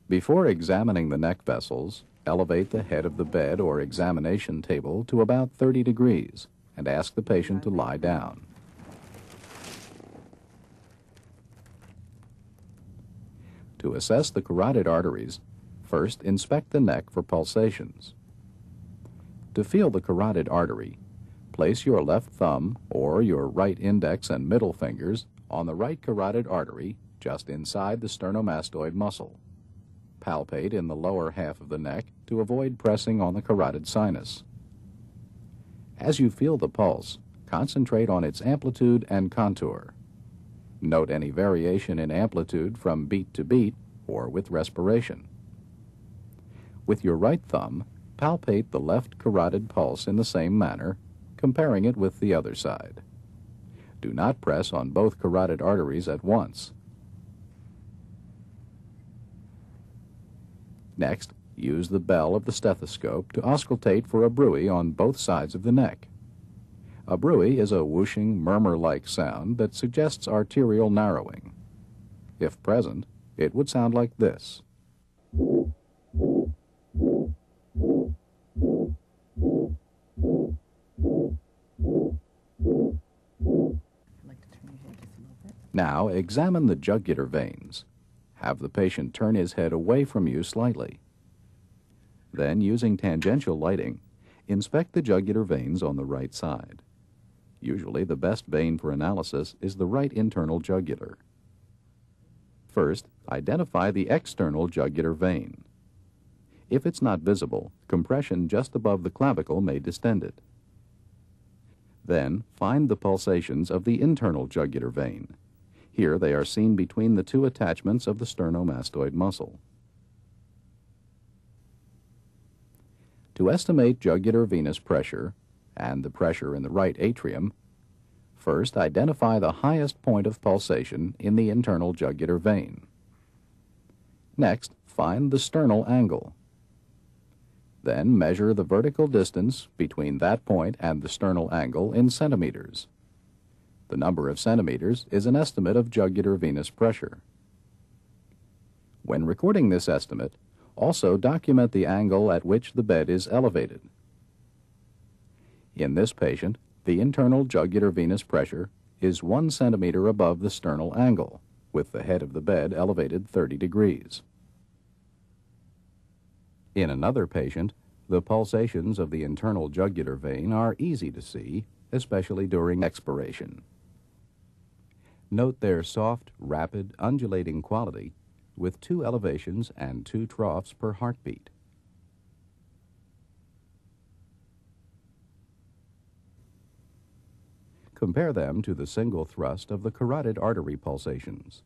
Before examining the neck vessels, elevate the head of the bed or examination table to about 30 degrees and ask the patient to lie down. To assess the carotid arteries, first inspect the neck for pulsations. To feel the carotid artery, place your left thumb or your right index and middle fingers on the right carotid artery just inside the sternomastoid muscle. Palpate in the lower half of the neck to avoid pressing on the carotid sinus. As you feel the pulse, concentrate on its amplitude and contour. Note any variation in amplitude from beat to beat or with respiration. With your right thumb, palpate the left carotid pulse in the same manner, comparing it with the other side. Do not press on both carotid arteries at once. Next, use the bell of the stethoscope to auscultate for a bruit on both sides of the neck. A bruit is a whooshing, murmur-like sound that suggests arterial narrowing. If present, it would sound like this. Now examine the jugular veins. Have the patient turn his head away from you slightly. Then, using tangential lighting, inspect the jugular veins on the right side. Usually the best vein for analysis is the right internal jugular. First, identify the external jugular vein. If it's not visible, compression just above the clavicle may distend it. Then, find the pulsations of the internal jugular vein. Here they are seen between the two attachments of the sternomastoid muscle. To estimate jugular venous pressure and the pressure in the right atrium, first identify the highest point of pulsation in the internal jugular vein. Next, find the sternal angle. Then measure the vertical distance between that point and the sternal angle in centimeters. The number of centimeters is an estimate of jugular venous pressure. When recording this estimate, also document the angle at which the bed is elevated. In this patient, the internal jugular venous pressure is 1 centimeter above the sternal angle, with the head of the bed elevated 30 degrees. In another patient, the pulsations of the internal jugular vein are easy to see, especially during expiration. Note their soft, rapid, undulating quality, with 2 elevations and 2 troughs per heartbeat. Compare them to the single thrust of the carotid artery pulsations.